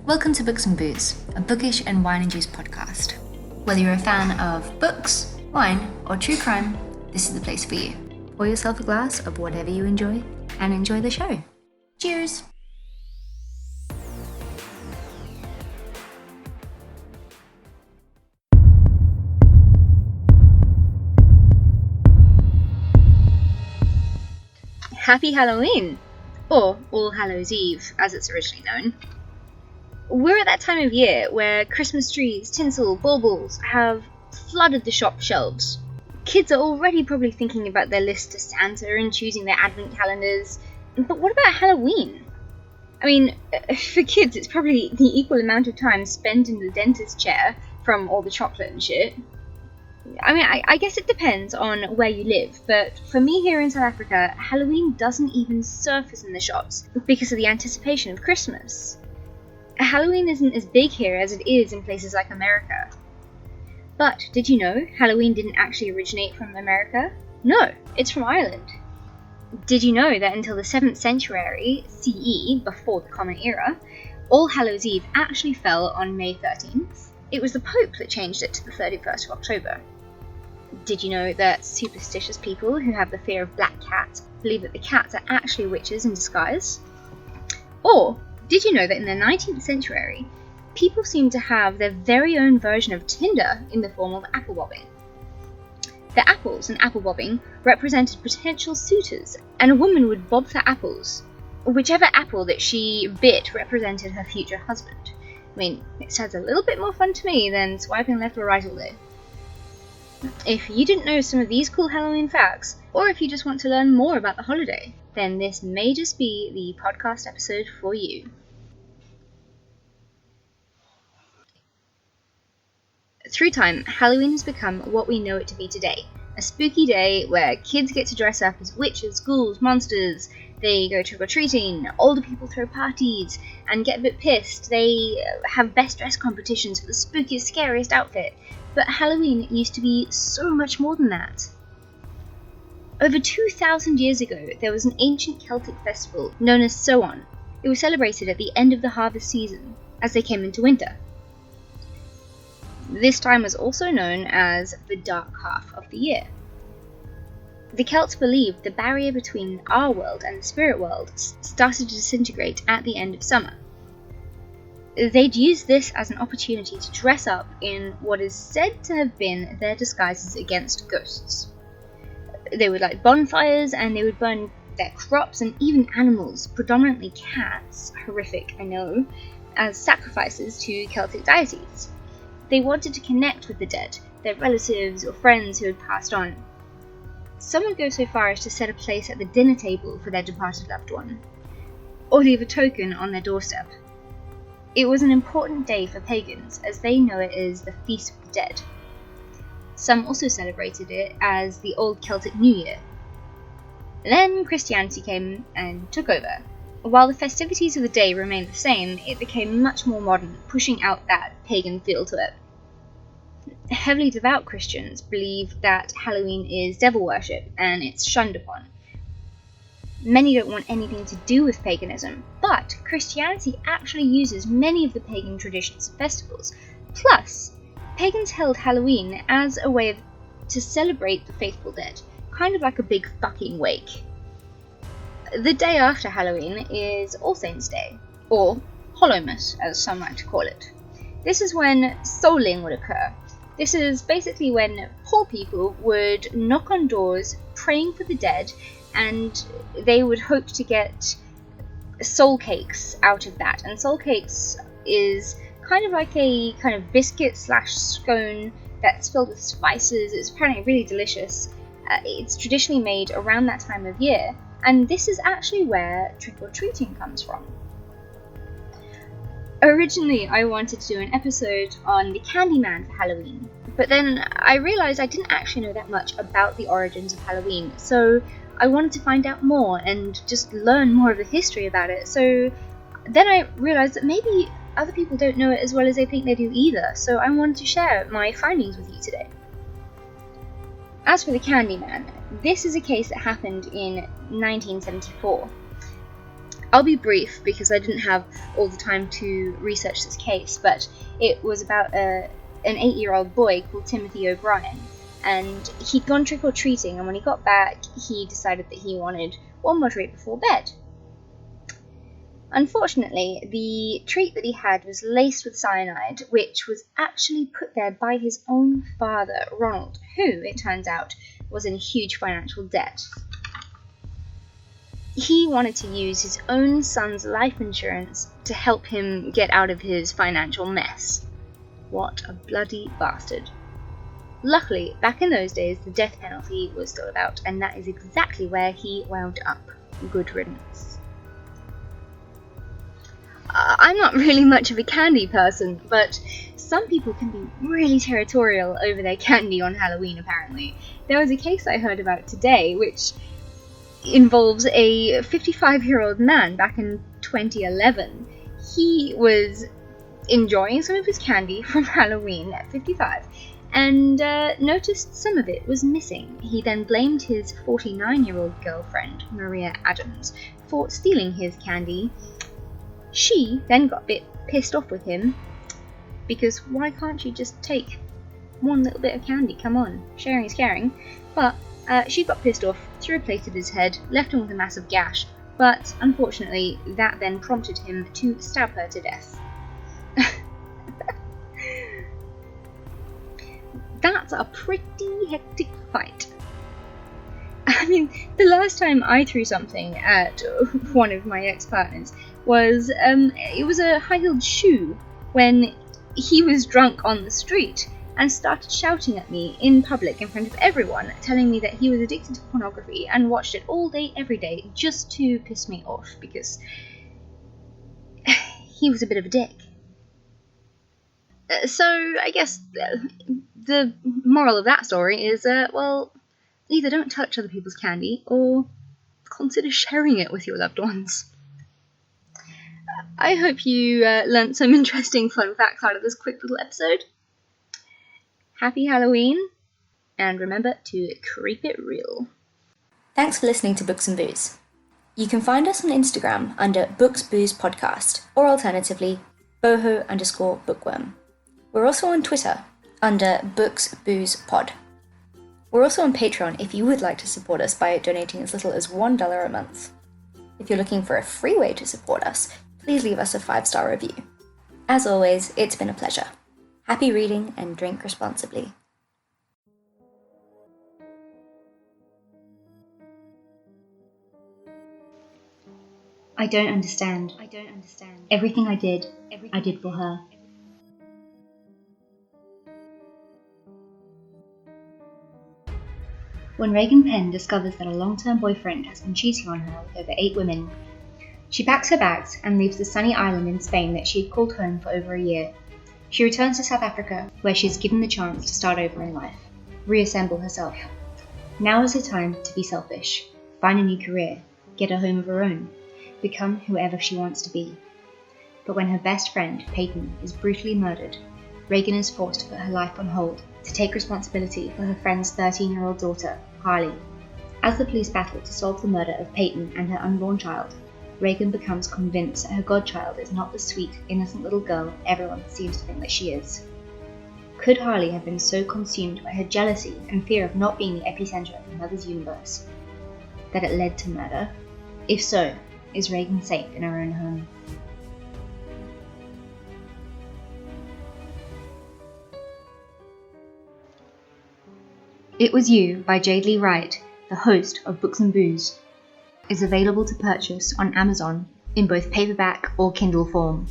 Welcome to Books and Booze, a bookish and wine and juice podcast. Whether you're a fan of books, wine, or true crime, this is the place for you. Pour yourself a glass of whatever you enjoy and enjoy the show. Cheers! Happy Halloween! Or All Hallows Eve, as it's originally known. We're at that time of year where Christmas trees, tinsel, baubles have flooded the shop shelves. Kids are already probably thinking about their list to Santa and choosing their advent calendars. But what about Halloween? I mean, for kids it's probably the equal amount of time spent in the dentist chair from all the chocolate and shit. I mean, I guess it depends on where you live, but for me here in South Africa, Halloween doesn't even surface in the shops because of the anticipation of Christmas. Halloween isn't as big here as it is in places like America. But did you know Halloween didn't actually originate from America? No, it's from Ireland. Did you know that until the 7th century CE, before the Common Era, All Hallows Eve actually fell on May 13th? It was the Pope that changed it to the 31st of October. Did you know that superstitious people who have the fear of black cats believe that the cats are actually witches in disguise? Or did you know that in the 19th century, people seemed to have their very own version of Tinder in the form of apple bobbing? The apples in apple bobbing represented potential suitors, and a woman would bob for apples. Whichever apple that she bit represented her future husband. I mean, it sounds a little bit more fun to me than swiping left or right all day. If you didn't know some of these cool Halloween facts, or if you just want to learn more about the holiday, then this may just be the podcast episode for you. Through time, Halloween has become what we know it to be today. A spooky day where kids get to dress up as witches, ghouls, monsters. They go trick-or-treating, older people throw parties and get a bit pissed. They have best dress competitions for the spookiest, scariest outfit. But Halloween used to be so much more than that. Over 2,000 years ago, there was an ancient Celtic festival known as Samhain. It was celebrated at the end of the harvest season, as they came into winter. This time was also known as the dark half of the year. The Celts believed the barrier between our world and the spirit world started to disintegrate at the end of summer. They'd use this as an opportunity to dress up in what is said to have been their disguises against ghosts. They would light bonfires and they would burn their crops and even animals, predominantly cats, horrific I know, as sacrifices to Celtic deities. They wanted to connect with the dead, their relatives or friends who had passed on. Some would go so far as to set a place at the dinner table for their departed loved one, or leave a token on their doorstep. It was an important day for pagans, as they know it as the Feast of the Dead. Some also celebrated it as the Old Celtic New Year. Then Christianity came and took over. While the festivities of the day remained the same, it became much more modern, pushing out that pagan feel to it. Heavily devout Christians believe that Halloween is devil worship and it's shunned upon. Many don't want anything to do with paganism, but Christianity actually uses many of the pagan traditions and festivals. Plus, pagans held Halloween as a way to celebrate the faithful dead, kind of like a big fucking wake. The day after Halloween is All Saints' Day, or Hollowmas as some like to call it. This is when souling would occur. This is basically when poor people would knock on doors praying for the dead, and they would hope to get soul cakes out of that. And soul cakes is kind of like a kind of biscuit / scone that's filled with spices. It's apparently really delicious. It's traditionally made around that time of year, and this is actually where trick-or-treating comes from. Originally, I wanted to do an episode on the Candyman for Halloween, but then I realised I didn't actually know that much about the origins of Halloween, so I wanted to find out more and just learn more of the history about it. So then I realised that maybe other people don't know it as well as they think they do either, so I wanted to share my findings with you today. As for the Candyman, this is a case that happened in 1974. I'll be brief because I didn't have all the time to research this case, but it was about an 8-year-old boy called Timothy O'Brien, and he'd gone trick-or-treating, and when he got back, he decided that he wanted one more treat before bed. Unfortunately, the treat that he had was laced with cyanide, which was actually put there by his own father, Ronald, who, it turns out, was in huge financial debt. He wanted to use his own son's life insurance to help him get out of his financial mess. What a bloody bastard. Luckily, back in those days, the death penalty was still about, and that is exactly where he wound up. Good riddance. I'm not really much of a candy person, but some people can be really territorial over their candy on Halloween, apparently. There was a case I heard about today, which involves a 55-year-old man back in 2011. He was enjoying some of his candy from Halloween at 55 and noticed some of it was missing. He then blamed his 49-year-old girlfriend, Maria Adams, for stealing his candy. She then got a bit pissed off with him, because why can't you just take one little bit of candy? Come on, sharing is caring. But she got pissed off, threw a plate at his head, left him with a massive gash, but unfortunately that then prompted him to stab her to death. That's a pretty hectic fight. I mean, the last time I threw something at one of my ex-partners was, it was a high-heeled shoe when he was drunk on the street and started shouting at me in public in front of everyone, telling me that he was addicted to pornography and watched it all day, every day, just to piss me off, because he was a bit of a dick. So, I guess the moral of that story is, well, either don't touch other people's candy, or consider sharing it with your loved ones. I hope you learnt some interesting fun facts out of this quick little episode. Happy Halloween, and remember to creep it real. Thanks for listening to Books and Booze. You can find us on Instagram under Books Booze Podcast, or alternatively, boho_bookworm. We're also on Twitter under Books Booze Pod. We're also on Patreon if you would like to support us by donating as little as $1 a month. If you're looking for a free way to support us, please leave us a 5-star review. As always, it's been a pleasure. Happy reading and drink responsibly. I don't understand. Everything I did for her. When Regan Penn discovers that a long-term boyfriend has been cheating on her with over 8 women, she packs her bags and leaves the sunny island in Spain that she had called home for over a year. She returns to South Africa, where she is given the chance to start over in life, reassemble herself. Now is her time to be selfish, find a new career, get a home of her own, become whoever she wants to be. But when her best friend, Peyton, is brutally murdered, Regan is forced to put her life on hold to take responsibility for her friend's 13-year-old daughter, Harley. As the police battle to solve the murder of Peyton and her unborn child, Regan becomes convinced that her godchild is not the sweet, innocent little girl everyone seems to think that she is. Could Harley have been so consumed by her jealousy and fear of not being the epicenter of her mother's universe that it led to murder? If so, is Regan safe in her own home? It Was You by Jade Lee Wright, the host of Books and Booze, is available to purchase on Amazon in both paperback or Kindle form.